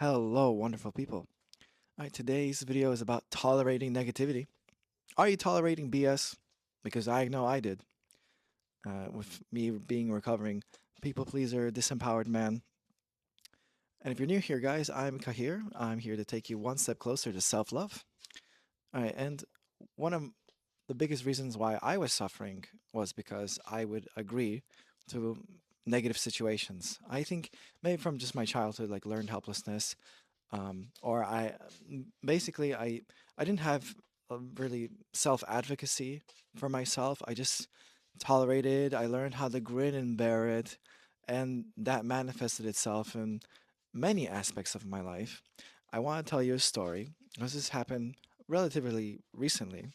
Hello, wonderful people. All right, today's video is about tolerating negativity. Are you tolerating BS? Because I know I did. With me being a recovering people pleaser, disempowered man. And if you're new here, guys, I'm Kahir. I'm here to take you one step closer to self-love. All right, and one of the biggest reasons why I was suffering was because I would agree to negative situations. I think maybe from just my childhood, like learned helplessness, or basically I didn't have a really self-advocacy for myself. I just tolerated. I learned how to grin and bear it, and that manifested itself in many aspects of my life. I want to tell you a story. This happened relatively recently.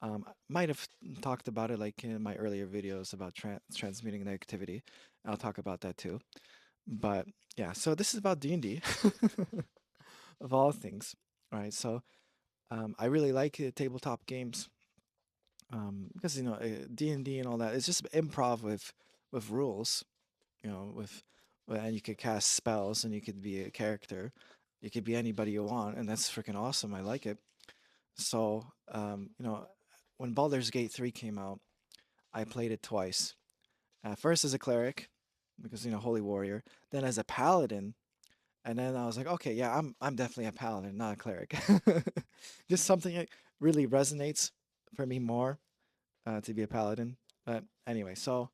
I might have talked about it like in my earlier videos about transmuting negativity. I'll talk about that too. But yeah, so this is about D&D. Of all things, right? So I really like tabletop games because D&D and all that. It's just improv with rules, and you could cast spells and you could be a character. You could be anybody you want, and that's freaking awesome. I like it. So when Baldur's Gate 3 came out, I played it twice. First as a cleric, because holy warrior. Then as a paladin. And then I was like, okay, yeah, I'm definitely a paladin, not a cleric. Just something that really resonates for me more to be a paladin. But anyway, so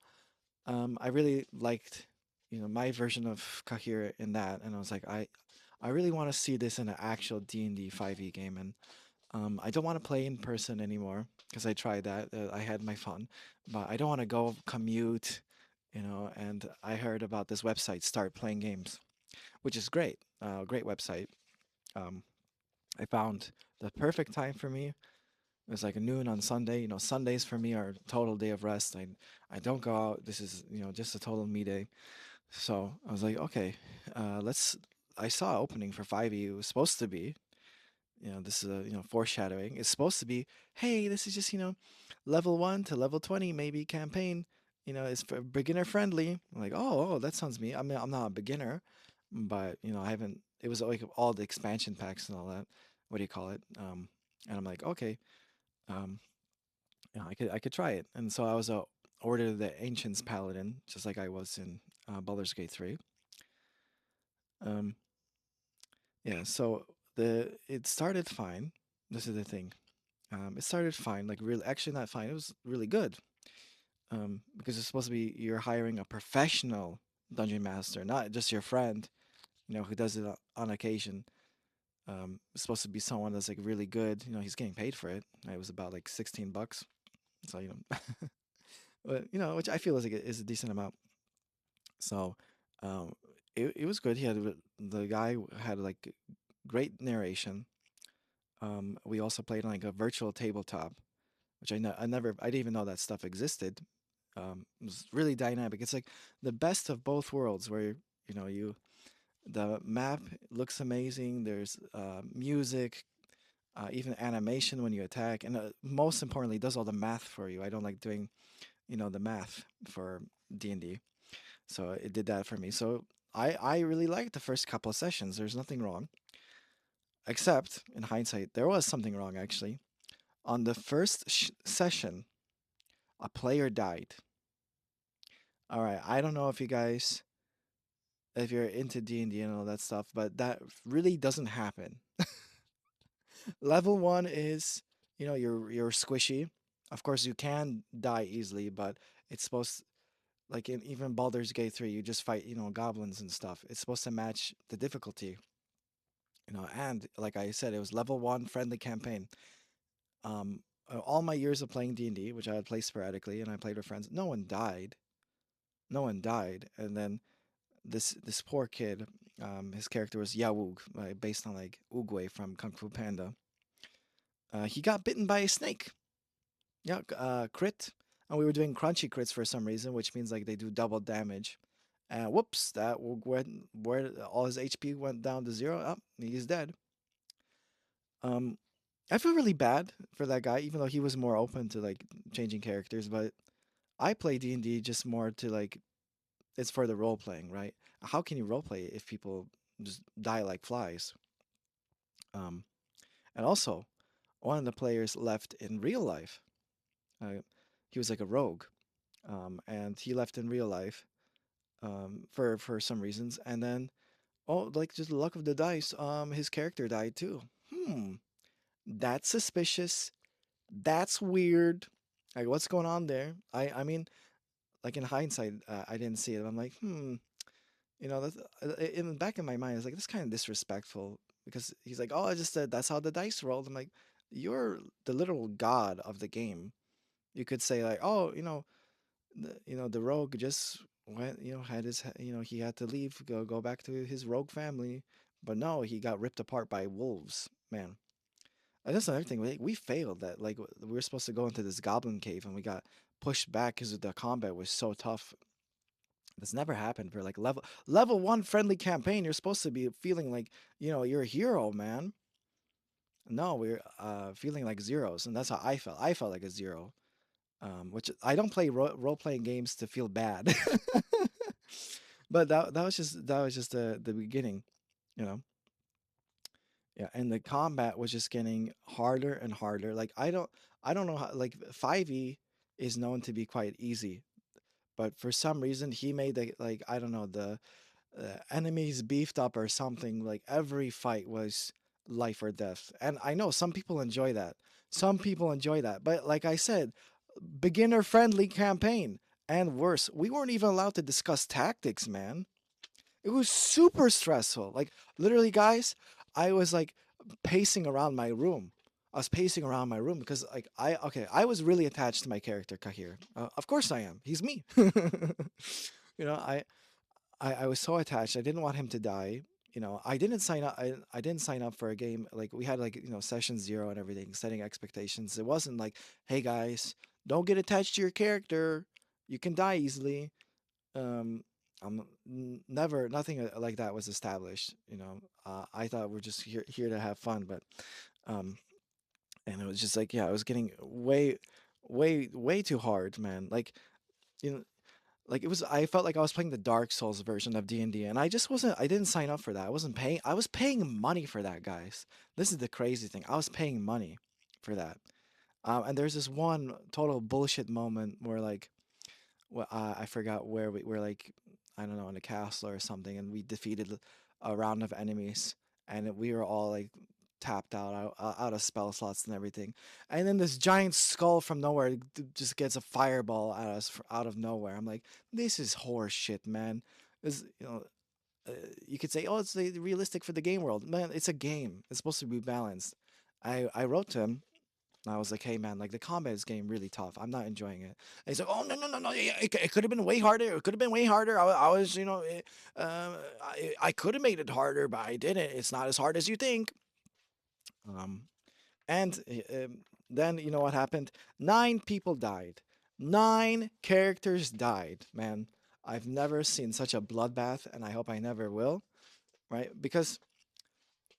I really liked, my version of Kahir in that, and I was like, I really want to see this in an actual D&D 5e game, and I don't want to play in person anymore because I tried that. I had my fun, but I don't want to go commute, and I heard about this website, Start Playing Games, which is great. Great website. Um, I found the perfect time for me. It was like noon on Sunday. Sundays for me are a total day of rest. I don't go out. This is, just a total me day. So I was like, okay, let's. I saw opening for 5e. It was supposed to be, this is a, foreshadowing. It's supposed to be, hey, this is just, level 1 to level 20 maybe campaign. It's for beginner friendly. I'm like, oh, that sounds me. I mean, I'm not a beginner, but I haven't. It was like all the expansion packs and all that. What do you call it? And I'm like, okay, um, I could try it. And so I was ordered the Ancients Paladin, just like I was in Baldur's Gate 3. Um, yeah, so it started fine. This is the thing. It started fine, like really, actually not fine. It was really good. Because it's supposed to be you're hiring a professional dungeon master, not just your friend, who does it on occasion. It's supposed to be someone that's like really good. He's getting paid for it. It was about like $16. So but which I feel is a decent amount. So um, it was good. The guy had like great narration. We also played on like a virtual tabletop, which I didn't even know that stuff existed. It was really dynamic. It's like the best of both worlds, where the map looks amazing. There's music, even animation when you attack, and most importantly, it does all the math for you. I don't like doing, the math for D&D, so it did that for me. So I really liked the first couple of sessions. There's nothing wrong, except in hindsight, there was something wrong actually. On the first session, a player died. All right, I don't know if you guys, if you're into D&D and all that stuff, but that really doesn't happen. Level 1 is, you're squishy. Of course, you can die easily, but it's supposed, like in even Baldur's Gate 3, you just fight, goblins and stuff. It's supposed to match the difficulty, and like I said, it was level 1 friendly campaign. All my years of playing D&D, which I would play sporadically and I played with friends, no one died. No one died. And then this poor kid, his character was Yawug, based on like Oogway from Kung Fu Panda. He got bitten by a snake. Yeah, crit. And we were doing crunchy crits for some reason, which means like they do double damage. And whoops, that went where all his HP went down to 0. Oh, he's dead. Um, I feel really bad for that guy, even though he was more open to like changing characters. But I play D&D just more to like it's for the role playing, right? How can you role play if people just die like flies. Um, and also, one of the players left in real life. Uh, he was like a rogue, and he left in real life for some reasons. And then, oh, like just the luck of the dice, his character died too. Hmm, that's suspicious. That's weird. Like, what's going on there? I mean, like in hindsight, I didn't see it. I'm like, that's in the back of my mind. It's like this kind of disrespectful because he's like, oh, I just said that's how the dice rolled. I'm like, you're the literal god of the game. You could say like, oh, the rogue just went, had his, he had to leave, go back to his rogue family, but no, he got ripped apart by wolves, man. And that's another thing. We failed that. Like we were supposed to go into this goblin cave, and we got pushed back because the combat was so tough. That's never happened for like level one friendly campaign. You're supposed to be feeling like you're a hero, man. No, we're feeling like zeros, and that's how I felt. I felt like a zero. Which I don't play role playing games to feel bad, but that was just the beginning, you know. Yeah, and the combat was just getting harder and harder. Like I don't know how, like 5e is known to be quite easy, but for some reason he made the, like, I don't know, the enemies beefed up or something. Like every fight was life or death. And I know some people enjoy that. Some people enjoy that. But like I said, beginner friendly campaign. And worse, we weren't even allowed to discuss tactics, man. It was super stressful. Like literally, guys, I was like pacing around my room. I was pacing around my room because like I was really attached to my character Kahir. Of course I am. He's me. you know, I was so attached. I didn't want him to die. I didn't sign up. I didn't sign up for a game. Like we had like session zero and everything, setting expectations. It wasn't like, hey guys, don't get attached to your character. You can die easily. Um, never nothing like that was established. I thought we're just here to have fun, but um, and it was just like, yeah, it was getting way too hard, man. Like you know like it was, I felt like I was playing the Dark Souls version of D&D, and I just wasn't, I didn't sign up for that. I was paying money for that, guys. This is the crazy thing. I was paying money for that. And there's this one total bullshit moment where like, I forgot where we were, like, I don't know, in a castle or something, and we defeated a round of enemies, and we were all like tapped out of spell slots and everything. And then this giant skull from nowhere just gets a fireball at us out of nowhere. I'm like, this is horse shit, man. This, you could say, oh, it's realistic for the game world. Man, it's a game. It's supposed to be balanced. I wrote to him. And I was like, hey man, like the combat is getting really tough. I'm not enjoying it. And he's like, oh no, yeah, it could have been way harder. It could have been way harder. I was, I could have made it harder, but I didn't. It's not as hard as you think. Um, and then you know what happened? 9 people died. 9 characters died. Man, I've never seen such a bloodbath, and I hope I never will. Right? Because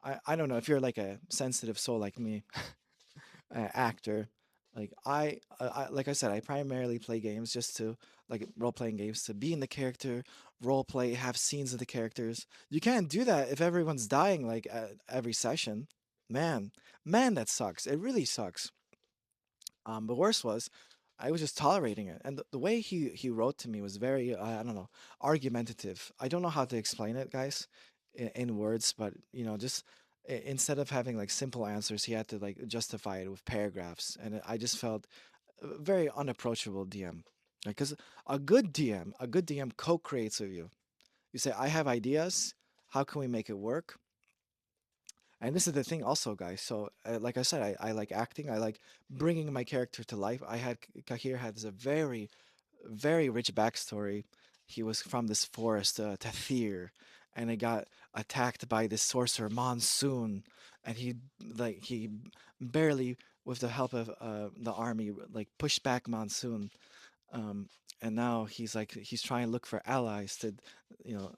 I don't know if you're like a sensitive soul like me, actor. Like like I said, I primarily play games just to, like, role playing games, to be in the character, role play, have scenes of the characters. You can't do that if everyone's dying like at every session. Man, man, that sucks. It really sucks. The worst was, I was just tolerating it, and the way he wrote to me was very, I don't know, argumentative. I don't know how to explain it, guys, in words, but just instead of having like simple answers, he had to like justify it with paragraphs, and I just felt a very unapproachable DM. Because a good DM co-creates with you. You say, I have ideas. How can we make it work? And this is the thing also, guys. So, like I said, I like acting. I like bringing my character to life. Kahir had this a very, very rich backstory. He was from this forest, Tathir, and he got attacked by this sorcerer, Monsoon, and he barely, with the help of the army, like pushed back Monsoon. Um, and now he's trying to look for allies to, you know,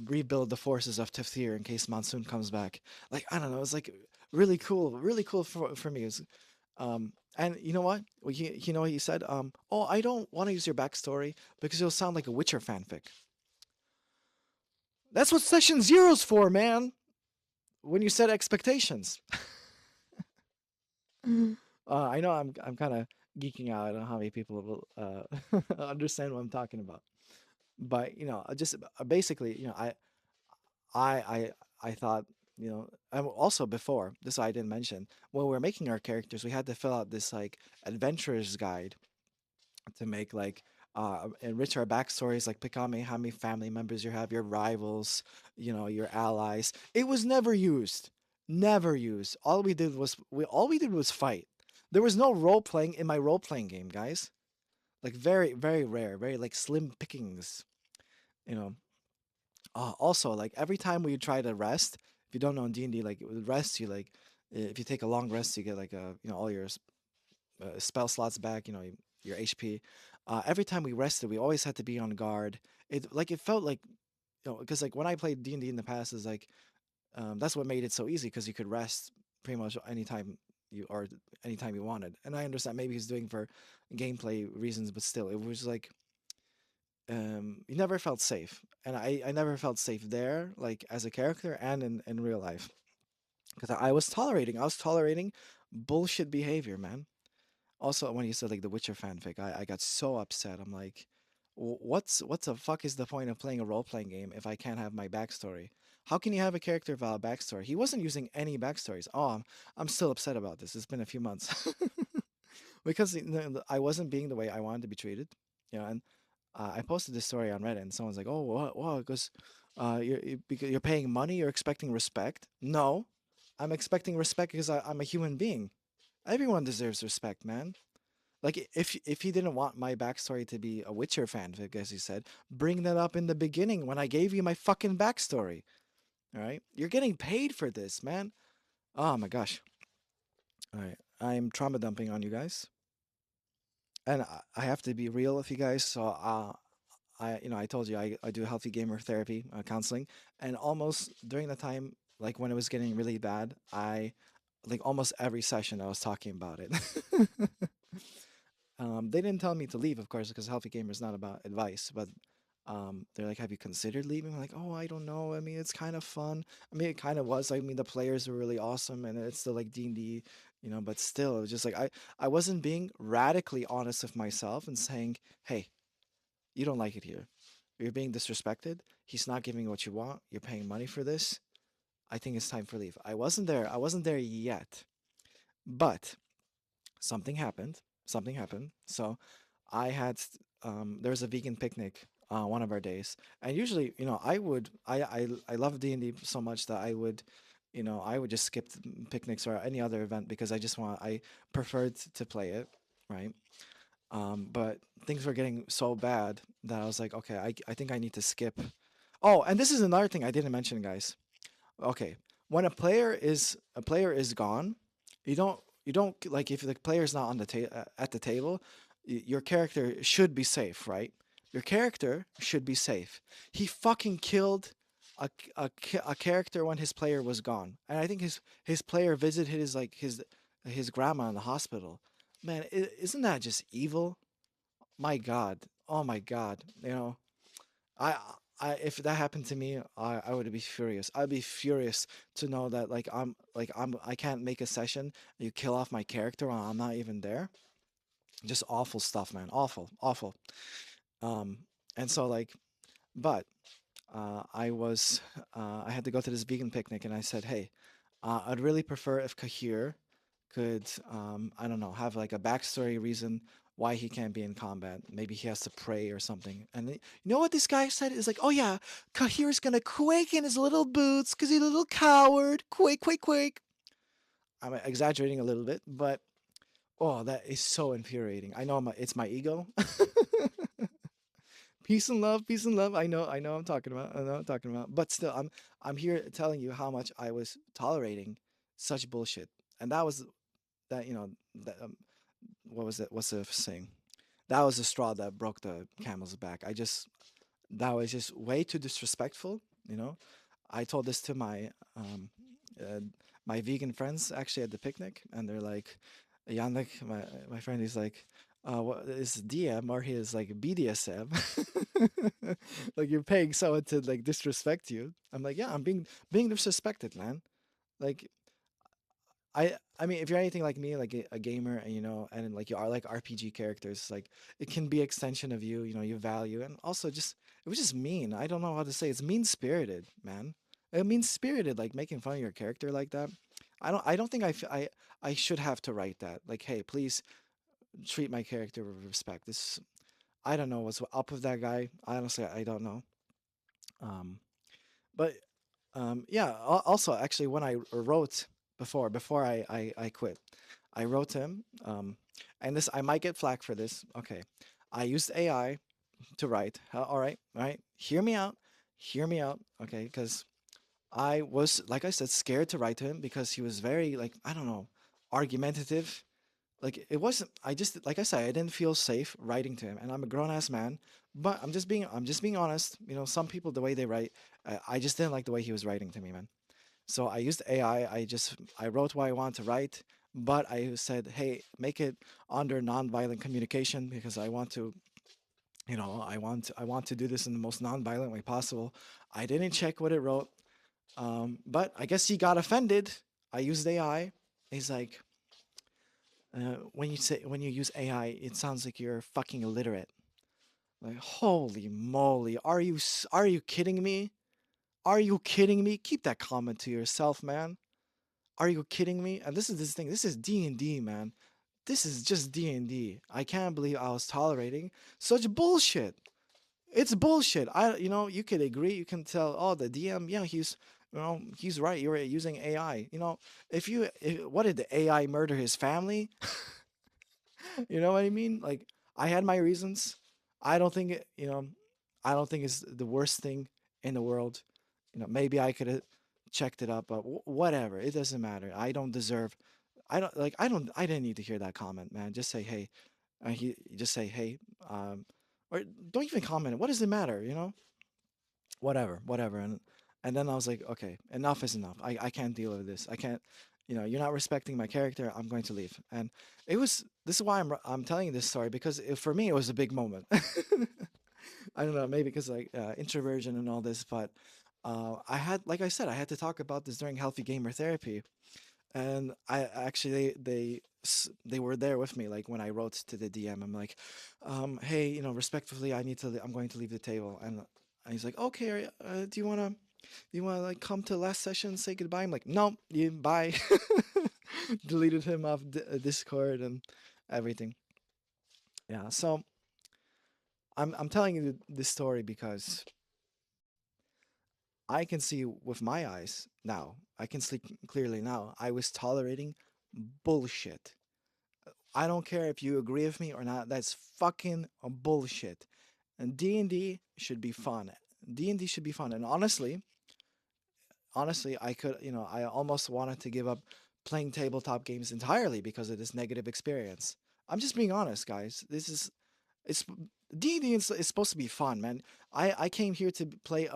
rebuild the forces of Teftir in case Monsoon comes back. Like, I don't know, it's like really cool for me. And you know what? Well, he said, oh, I don't want to use your backstory because it'll sound like a Witcher fanfic. That's what session zero's for, man. When you set expectations. I know I'm kind of geeking out. I don't know how many people will understand what I'm talking about. But just basically, I I thought, also before this I didn't mention when we were making our characters, we had to fill out this like adventurer's guide to make like enrich our backstories, like pick on how many family members you have, your rivals, your allies. It was never used, never used. All we did was fight. There was no role playing in my role playing game, guys. Like very very rare, very like slim pickings. You know. Also, like every time we try to rest, if you don't know in D&D, like with rest, you like if you take a long rest, you get like all your spell slots back, your HP. Every time we rested, we always had to be on guard. It felt like because like when I played D&D in the past, is like that's what made it so easy because you could rest pretty much anytime anytime you wanted. And I understand maybe he's doing for gameplay reasons, but still, it was like you never felt safe, and I never felt safe there, like as a character and in real life, because I was tolerating bullshit behavior, man. Also, when you said like the Witcher fanfic, I got so upset. I'm like, what's the fuck is the point of playing a role playing game if I can't have my backstory? How can you have a character without a backstory? He wasn't using any backstories. Oh, I'm still upset about this. It's been a few months because I wasn't being the way I wanted to be treated. And I posted this story on Reddit, and someone's like, "Oh, what? Because because you're paying money, you're expecting respect." No, I'm expecting respect because I'm a human being. Everyone deserves respect, man. Like if he didn't want my backstory to be a Witcher fanfic, as he said, bring that up in the beginning when I gave you my fucking backstory. All right, you're getting paid for this, man. Oh my gosh. All right, I'm trauma dumping on you guys, and I have to be real with you guys. So I told you I do healthy gamer therapy counseling, and almost during the time like when it was getting really bad, I like almost every session I was talking about it. They didn't tell me to leave, of course, because healthy gamer is not about advice, but they're like, "Have you considered leaving?" I'm like, "Oh, I don't know. I mean, it's kind of fun. I mean, it kind of was. I mean, the players were really awesome, and it's still like D&D, but still, it was just like I wasn't being radically honest with myself and saying, "Hey, you don't like it here. You're being disrespected. He's not giving you what you want. You're paying money for this. I think it's time for leave." I wasn't there. I wasn't there yet. But something happened. Something happened. So I had there was a vegan picnic one of our days, and usually, I love D&D so much that I would just skip the picnics or any other event because I preferred to play it, right? But things were getting so bad that I was like, okay, I think I need to skip. Oh, and this is another thing I didn't mention, guys. Okay, when a player is gone, you don't like if the player's not on the at the table, your character should be safe, right? Your character should be safe. He fucking killed a character when his player was gone, and I think his player visited his grandma in the hospital. Man, isn't that just evil? My God. Oh my God. I if that happened to me, I would be furious. I'd be furious to know that I can't make a session. You kill off my character while I'm not even there. Just awful stuff, man. Awful, awful. Um, and so but I had to go to this vegan picnic, and I said, hey, I'd really prefer if Kahir could, I don't know, have like a backstory reason why he can't be in combat. Maybe he has to pray or something. And you know what this guy said? Is like, oh yeah, Kahir's gonna quake in his little boots because he's a little coward. Quake, quake, quake. I'm exaggerating a little bit, but oh, that is so infuriating. I know it's my ego. Peace and love, peace and love. I know I'm talking about. I know I'm talking about. But still, I'm here telling you how much I was tolerating such bullshit. And that was that, that, what was it? What's the saying? That was the straw that broke the camel's back. That was just way too disrespectful. You know, I told this to um, uh, my vegan friends actually at the picnic, and they're like, Yannick, my friend, he's like, his DM or his like BDSM. Like you're paying someone to like disrespect you. I'm like, yeah, I'm being disrespected, man. Like I mean, if you're anything like me, like a gamer, and and like you are like RPG characters, like it can be extension of you, you value, and also just it was just mean. I don't know how to say. It's mean spirited, man. Mean spirited, like making fun of your character like that. I don't think I should have to write that. Like, hey, please treat my character with respect. This I don't know what's up with that guy. Honestly, I don't know. Um, but yeah. Also, actually, when I wrote before I quit, I wrote him. And this I might get flack for this. Okay, I used AI to write. All right. Hear me out. Okay, because I was, like I said, scared to write to him because he was very like I don't know, argumentative. Like it wasn't. I just like I said, I didn't feel safe writing to him, and I'm a grown ass man. But I'm just being honest. Some people the way they write, I just didn't like the way he was writing to me, man. So I used AI. I wrote what I wanted to write, but I said, hey, make it under nonviolent communication because I want to, I want to do this in the most nonviolent way possible. I didn't check what it wrote, but I guess he got offended. I used AI. He's like, when you use AI, it sounds like you're fucking illiterate. Like, holy moly, are you kidding me? Are you kidding me? Keep that comment to yourself, man. Are you kidding me? And this thing. This is D&D, man. This is just D&D. I can't believe I was tolerating such bullshit. It's bullshit. You could agree. You can tell, oh, the DM, yeah, he's right. You're using AI. What did the AI murder his family? You know what I mean? Like, I had my reasons. I don't think I don't think it's the worst thing in the world. Maybe I could have checked it up, but whatever. It doesn't matter. I don't deserve. I don't like. I don't. I didn't need to hear that comment, man. Just say hey. Just say hey. Um, or don't even comment. What does it matter? Whatever, whatever. And then I was like, okay, enough is enough. I can't deal with this. I can't. You're not respecting my character. I'm going to leave. And this is why I'm telling you this story because for me it was a big moment. I don't know, maybe because like introversion and all this, but I had, like I said, I had to talk about this during healthy gamer therapy, and I actually they were there with me, like when I wrote to the DM. I'm like, hey, respectfully, I'm going to leave the table, and he's like, okay, do you wanna like come to the last session and say goodbye? I'm like, no, you bye. Deleted him off Discord and everything. Yeah, so I'm telling you this story because I can see with my eyes now. I can see clearly now. I was tolerating bullshit. I don't care if you agree with me or not. That's fucking bullshit. And D&D should be fun. D&D should be fun. And honestly, I almost wanted to give up playing tabletop games entirely because of this negative experience. I'm just being honest, guys. It's D&D is supposed to be fun, man. I came here to play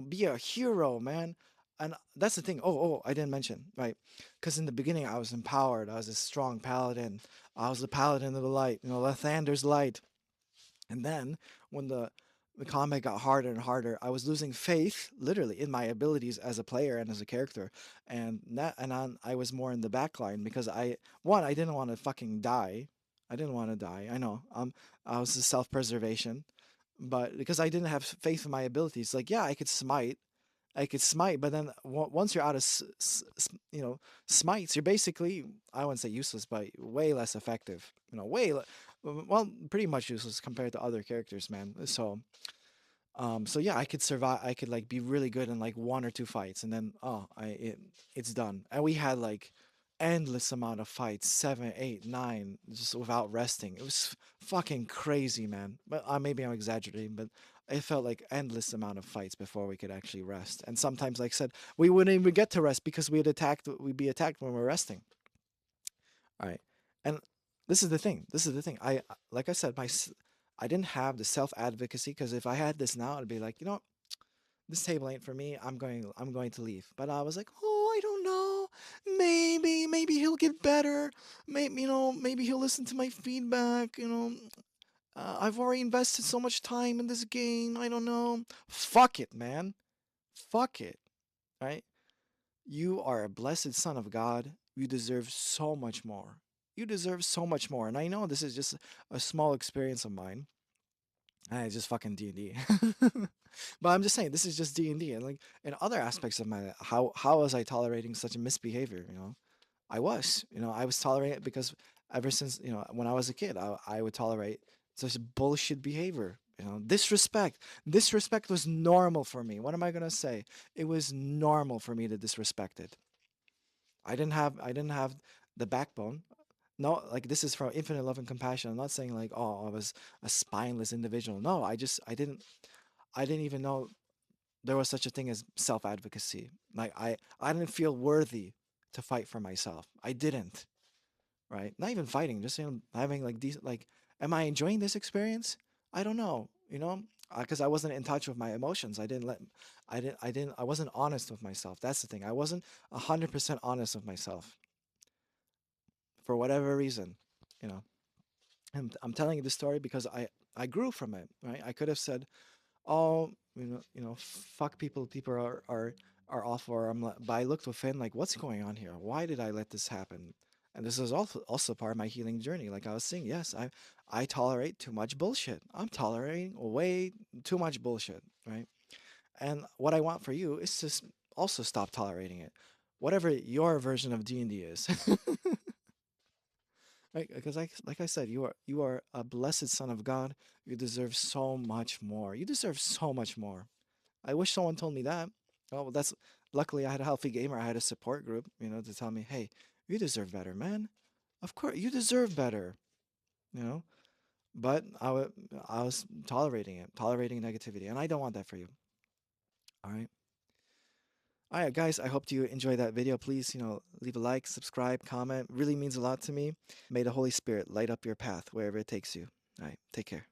be a hero, man. And that's the thing. Oh, I didn't mention, right? Because in the beginning, I was empowered. I was a strong paladin. I was the paladin of the light, Lathander's light. And then when the combat got harder and harder, I was losing faith, literally, in my abilities as a player and as a character. I was more in the back line because I didn't want to fucking die. I didn't want to die. I know. I was the self-preservation, but because I didn't have faith in my abilities, like yeah, I could smite, but then once you're out of smites, you're basically, I wouldn't say useless, but way less effective. Well, pretty much useless compared to other characters, man. So yeah, I could survive. I could like be really good in like one or two fights, and then it's done. And we had like endless amount of fights, 7, 8, 9, just without resting. It was fucking crazy, man. But maybe I'm exaggerating, but it felt like endless amount of fights before we could actually rest. And sometimes, like I said, we wouldn't even get to rest because we'd be attacked when we're resting. All right. And this is the thing. This is the thing. Like I said, I didn't have the self-advocacy because if I had this now, I'd be like, this table ain't for me. I'm going to leave. But I was like, oh, I don't know. maybe he'll get better. Maybe, maybe he'll listen to my feedback. I've already invested so much time in this game. I don't know. Fuck it, man. Fuck it. Right? You are a blessed son of God. You deserve so much more. You deserve so much more. And I know this is just a small experience of mine. It's just fucking D&D. But I'm just saying this is just D&D, and like in other aspects of my how was I tolerating such a misbehavior, I was tolerating it because ever since, when I was a kid, I would tolerate such bullshit behavior. Disrespect. Disrespect was normal for me. What am I gonna say? It was normal for me to disrespect it. I didn't have the backbone. No, like this is from infinite love and compassion. I'm not saying like, oh, I was a spineless individual. No, I didn't even know there was such a thing as self-advocacy. Like I didn't feel worthy to fight for myself. I didn't, right? Not even fighting, just having like these like, am I enjoying this experience? I don't know, because I wasn't in touch with my emotions. I wasn't honest with myself. That's the thing. I wasn't 100% honest with myself for whatever reason, you know. And I'm telling you this story because I grew from it, right? I could have said, oh, fuck people. People are awful. Or but I looked within, like, what's going on here? Why did I let this happen? And this is also part of my healing journey. Like I was saying, yes, I tolerate too much bullshit. I'm tolerating way too much bullshit, right? And what I want for you is to also stop tolerating it, whatever your version of D&D is. Right? Because like I said, you are a blessed son of God. You deserve so much more. You deserve so much more. I wish someone told me that. Oh, well, that's luckily I had a healthy gamer. I had a support group, to tell me, hey, you deserve better, man. Of course, you deserve better, you know. But I was tolerating it, tolerating negativity, and I don't want that for you. All right. All right, guys. I hope you enjoyed that video. Please, leave a like, subscribe, comment. Really means a lot to me. May the Holy Spirit light up your path wherever it takes you. All right. Take care.